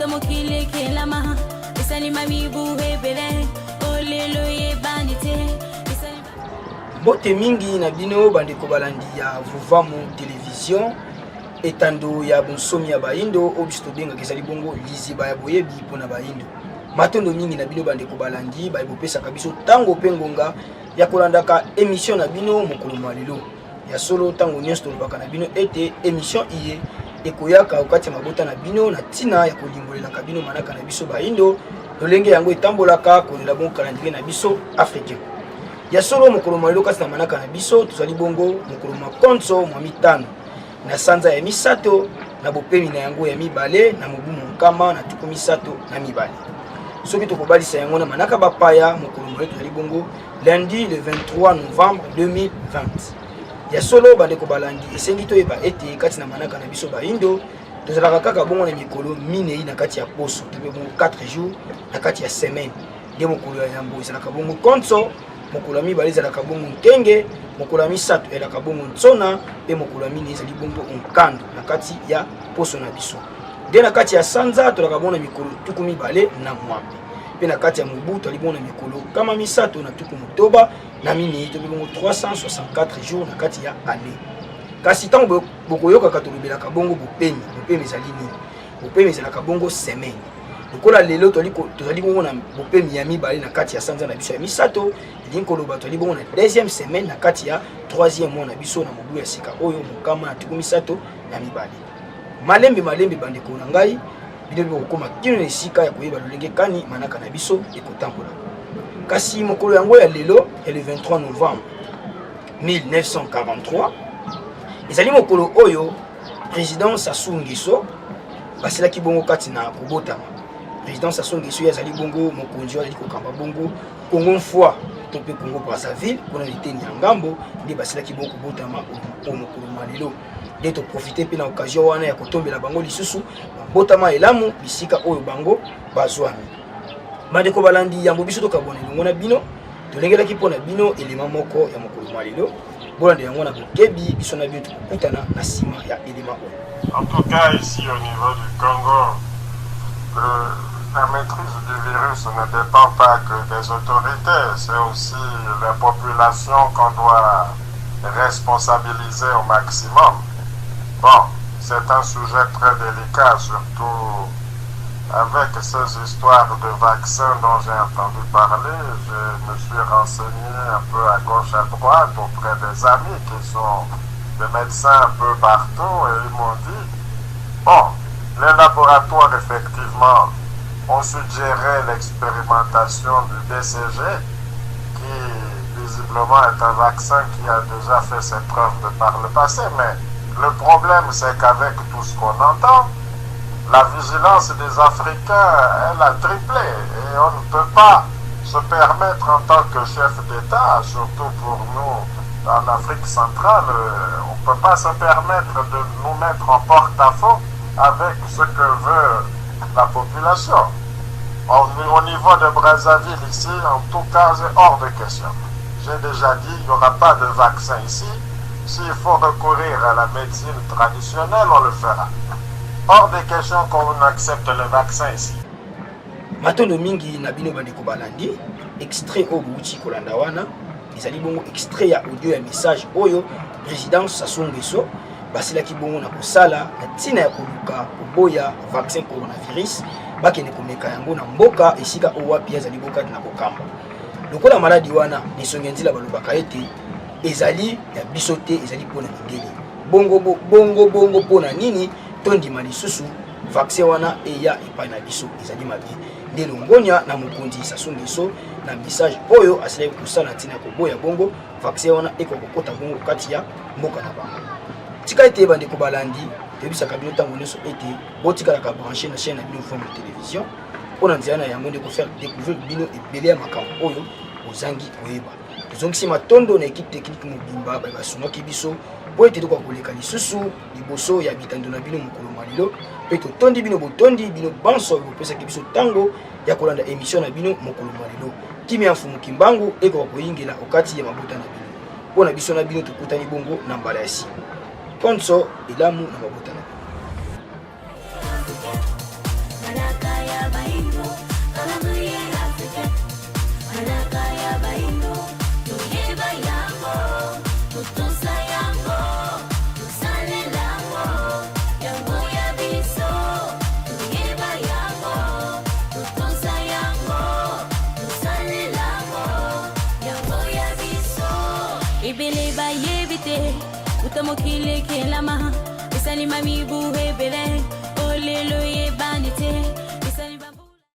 mokile kelama esali mamibu hebele olelo ye bandite. Bote mingi na bino bandeko balandi ya Vuvamu Television etando ya bonsomi ya baindo obisto benga kesali bongo liziba ya boyebi pona baindo. Matondo mingi na bino bandeko balandi baibopesa kabiso tango pengonga ya kolandaka émission na bino mokolo malelo ya solo tango nyonso tolobaka na bino ete émission iye ekoyaka okati ya mabota na bino na tina ya kolimbolelaka bino manaka na biso baindo lolenge yango etambolaka kolela bongo calendrier na biso africain. Ya solo mokolo malelo kasi na manaka na biso tozali bongo mokolo makonso mwa mitano na sanza ya misato na bopemi na yango ya mibale na mobu monkama na tuku misato na mibale. Soki tokobalisa yango na manaka bapaya mokolo malelo tozali bongo lundi le 23 novembre 2020. Ya solo bandeko balandi esengi toyeba ete kati na manaka na biso baindo tozalaka kaka bongo na mikolo minei na kati ya poso tobe bongo 4 jours na kati ya semaine nde mokolo ya yambo ezalaka bongo konso, mokolo ya mibale ezalaka bongo nkenge, mokolo ya misato ezalaka bongo ntsona mpe mokolo ya minei ezali bongo nkando na kati ya poso na biso. Nde na kati ya sanza tozalaka bongo na mikolo tuku mibale na mwambe mpe na kati ya mobu tozali bongo na mikolo kama misato na tuku motoba na minei tobe bongo 364 jours na kati ya année. Kasi tango bokoyokaka tolobelaka bongo bopemi ezali nini? Bopemi ezalaka bongo semaine. Lokola lelo tozali bongo na bopemi ya mibale na kati ya sanza na biso ya misato, elingi koloba tozali bongo na deuxième semaine na kati ya troisième mois na biso na mobu ya sika oyo mokama na tuku misato na mibale. Malembe bandeko na ngai bino bokoma kino na esika ya koyeba lolenge kani manaka na biso ekotambola. Kasi mokolo yango ya lelo le 23 novembre 1943 ezali mokolo oyo président Sassou Nguesso basilaki bongo kati na kobotama. Président Sassou Nguesso yazali bongo mokonzi azali kokamba bongo Congo foi to pe Congo Brazzaville kuna liteni ya ngambo nde basilaki bongo kobotama o mokolo malelo. Nde to profiter pe na occasion wana ya kotombela bango lisusu botama elamu bisika oyo bango bazwami. Bandeko balandi yambo biso tokabona elongo na bino tolengelaki mpona bino elema moko ya mokolo malelo bolanda yango na bokebi biso na bino tokokutana na nsima ya elema oyo. En tout cas, ici au niveau du Congo, la maîtrise du virus ne dépend pas que des autorités, c'est aussi la population qu'on doit responsabiliser au maximum. Bon, c'est un sujet très délicat, surtout avec ces histoires de vaccins dont j'ai entendu parler. Je me suis renseigné un peu à gauche, à droite, auprès des amis qui sont des médecins un peu partout, et ils m'ont dit, bon, les laboratoires effectivement ont suggéré l'expérimentation du BCG, qui visiblement est un vaccin qui a déjà fait ses preuves par le passé, mais le problème c'est qu'avec tout ce qu'on entend, la vigilance des Africains, elle a triplé, et on ne peut pas se permettre en tant que chef d'État, surtout pour nous en Afrique centrale, on ne peut pas se permettre de nous mettre en porte-à-faux avec ce que veut la population. Au niveau de Brazzaville ici, en tout cas, c'est hors de question. J'ai déjà dit, il n'y aura pas de vaccin ici. S'il faut recourir à la médecine traditionnelle, on le fera. Hors de question qu'on accepte le vaccin ici. Matondo mingi na bino bandeko balandi extrait au bouti kolanda wana ezali bongo extrait ya audio ya message oyo président Sassou Nguesso basilaki bongo na kosala na tina ya koluka koboya vaccin coronavirus bakende komeka yango na mboka esika owapi ezali bokati na kokamba. Lokola maladi wana nisonge nzila balobaka ete ezali ya bisote ezali pona mindeli bongo pona nini tondima lisusu vaccin wana eya epai na biso ezali mabi nde longonya na mokonzi Sassou Nguesso na message oyo asilaki kosala ntina koboya bongo vaccin wana ekokokota bongo kati ya mboka na bango. Tika ete bandeko balandi tebisaka bino ntango nyonso ete botikalaka branché na chaîne na bino Vuvamu Télévision mpona nzela na yango nde kofaire découvrir bino ebele ya makambo oyo ozangi koyeba. Tozongisi matondo na équipe technique mobimba basungaki biso po ete tokoka koleka lisusu liboso ya bitando na bino mokolo malelo mpe totondi bino botondi bino banso bopesaki biso ntango ya kolanda émission na bino mokolo malelo. Kimi ya mfumu kimbangu ekoka koyingela okati ya mabota na bino mpona biso na bino tokutani bongo na mbala ya nsima. Konso elamu na mabota na bino. baindo, kalamuye Africa. Malaka ya baindo, tuyeba yango, tutusa yango, tusale lango, yango ya biso. Tuyeba yango, tutusa yango, tusale lango, yango ya biso. Ibele ba yebite, utamokile kelama, isani mami buhe bele, olelo ye banite.